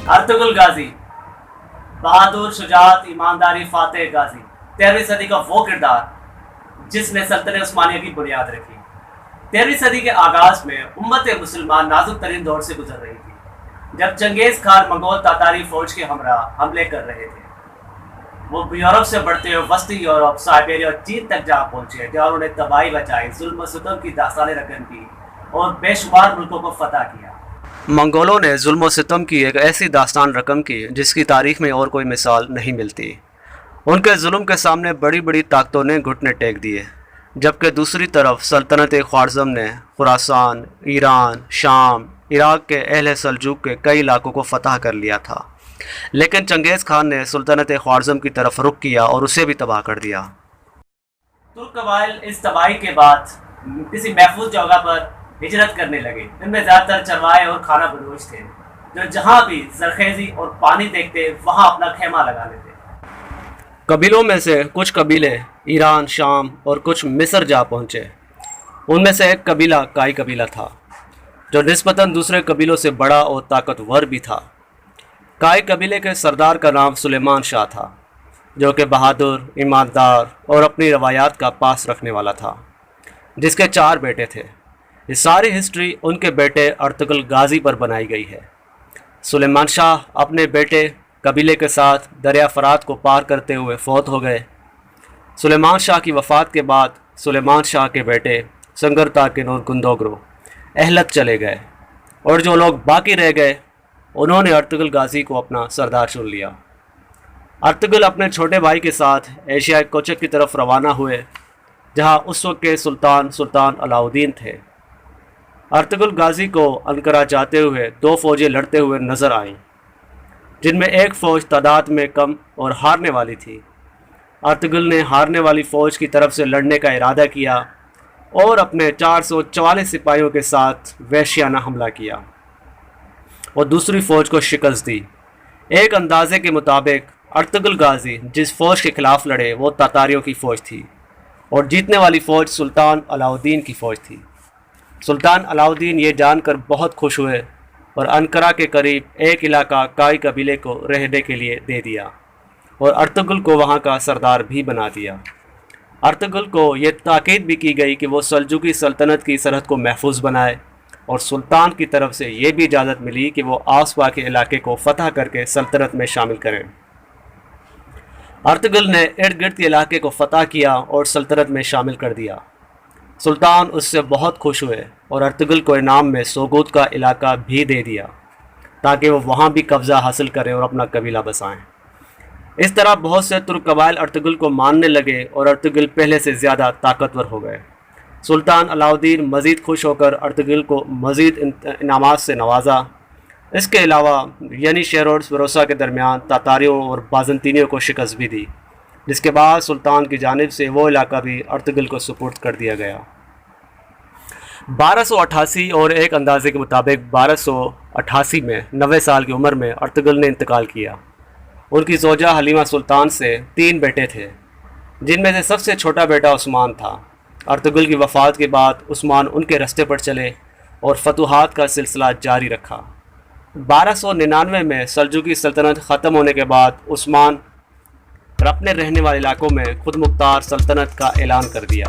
Ertugrul Ghazi, بہادر، شجاعت، ایمانداری، فاتح غازی، 13ویں صدی کا وہ کردار جس نے سلطنت عثمانیہ کی بنیاد رکھی۔ 13ویں صدی کے آغاز میں امت مسلمان نازک ترین دور سے گزر رہی تھی، جب چنگیز خان منگول تاتاری فوج کے ہمراہ حملے کر رہے تھے۔ وہ یورپ سے بڑھتے ہوئے وسطی یورپ، سائبیریا اور چین تک جا پہنچے، جہاں انہوں نے تباہی بچائی، ظلم و ستم کی داستانیں رقم کی اور بے شمار ملکوں کو فتح کیا۔ منگولوں نے ظلم و ستم کی ایک ایسی داستان رقم کی جس کی تاریخ میں اور کوئی مثال نہیں ملتی۔ ان کے ظلم کے سامنے بڑی بڑی طاقتوں نے گھٹنے ٹیک دیے، جبکہ دوسری طرف سلطنت خوارزم نے خراسان، ایران، شام، عراق کے اہل سلجوق کے کئی علاقوں کو فتح کر لیا تھا، لیکن چنگیز خان نے سلطنت خوارزم کی طرف رخ کیا اور اسے بھی تباہ کر دیا۔ ترک قبائل اس تباہی کے بعد کسی محفوظ جگہ پر ہجرت کرنے لگے۔ ان میں زیادہ تر چرواہے اور کھانا بنوش تھے، جو جہاں بھی زرخیزی اور پانی دیکھتے وہاں اپنا خیمہ لگا لیتے۔ قبیلوں میں سے کچھ قبیلے ایران، شام اور کچھ مصر جا پہنچے۔ ان میں سے ایک قبیلہ کائی قبیلہ تھا، جو نسبتاً دوسرے قبیلوں سے بڑا اور طاقتور بھی تھا۔ کائی قبیلے کے سردار کا نام سلیمان شاہ تھا، جو کہ بہادر، ایماندار اور اپنی روایات کا پاس رکھنے والا تھا، جس کے 4 بیٹے تھے۔ یہ ساری ہسٹری ان کے بیٹے ارطغرل غازی پر بنائی گئی ہے۔ سلیمان شاہ اپنے بیٹے قبیلے کے ساتھ دریا فرات کو پار کرتے ہوئے فوت ہو گئے۔ سلیمان شاہ کی وفات کے بعد سلیمان شاہ کے بیٹے سنگر تارکن اور گندوگرو اہلت چلے گئے، اور جو لوگ باقی رہ گئے انہوں نے ارطغرل غازی کو اپنا سردار چن لیا۔ ارطغرل اپنے چھوٹے بھائی کے ساتھ ایشیا کوچک کی طرف روانہ ہوئے، جہاں اس وقت کے سلطان علاؤدین تھے۔ ارطغرل غازی کو انقرہ جاتے ہوئے 2 فوجیں لڑتے ہوئے نظر آئیں، جن میں ایک فوج تعداد میں کم اور ہارنے والی تھی۔ ارطغرل نے ہارنے والی فوج کی طرف سے لڑنے کا ارادہ کیا اور اپنے 444 سپاہیوں کے ساتھ وحشیانہ حملہ کیا اور دوسری فوج کو شکست دی۔ ایک اندازے کے مطابق ارطغرل غازی جس فوج کے خلاف لڑے وہ تاتاریوں کی فوج تھی، اور جیتنے والی فوج سلطان علاؤدین کی فوج تھی۔ سلطان علاؤدین یہ جان کر بہت خوش ہوئے اور انقرہ کے قریب ایک علاقہ کائی قبیلے کو رہنے کے لیے دے دیا اور ارطغرل کو وہاں کا سردار بھی بنا دیا۔ ارطغرل کو یہ تاکید بھی کی گئی کہ وہ سلجوقی سلطنت کی سرحد کو محفوظ بنائے، اور سلطان کی طرف سے یہ بھی اجازت ملی کہ وہ آس پاس کے علاقے کو فتح کر کے سلطنت میں شامل کریں۔ ارطغرل نے ارد گرد کے علاقے کو فتح کیا اور سلطنت میں شامل کر دیا۔ سلطان اس سے بہت خوش ہوئے اور ارطغرل کو انعام میں سوگوت کا علاقہ بھی دے دیا، تاکہ وہ وہاں بھی قبضہ حاصل کریں اور اپنا قبیلہ بسائیں۔ اس طرح بہت سے ترک قبائل ارطغرل کو ماننے لگے اور ارطغرل پہلے سے زیادہ طاقتور ہو گئے۔ سلطان علاؤدین مزید خوش ہو کر ارطغرل کو مزید انعامات سے نوازا۔ اس کے علاوہ ینیشہر اور سپروسا کے درمیان تاتاریوں اور بازنطینیوں کو شکست بھی دی، جس کے بعد سلطان کی جانب سے وہ علاقہ بھی ارطغرل کو سپرد کر دیا گیا۔ 1288 اور ایک اندازے کے مطابق 1288 میں 90 سال کی عمر میں ارطغرل نے انتقال کیا۔ ان کی زوجہ حلیمہ سلطان سے 3 بیٹے تھے، جن میں سے سب سے چھوٹا بیٹا عثمان تھا۔ ارطغرل کی وفات کے بعد عثمان ان کے رستے پر چلے اور فتوحات کا سلسلہ جاری رکھا۔ 1299 میں سلجوقی سلطنت ختم ہونے کے بعد عثمان اپنے رہنے والے علاقوں میں خود مختار سلطنت کا اعلان کر دیا۔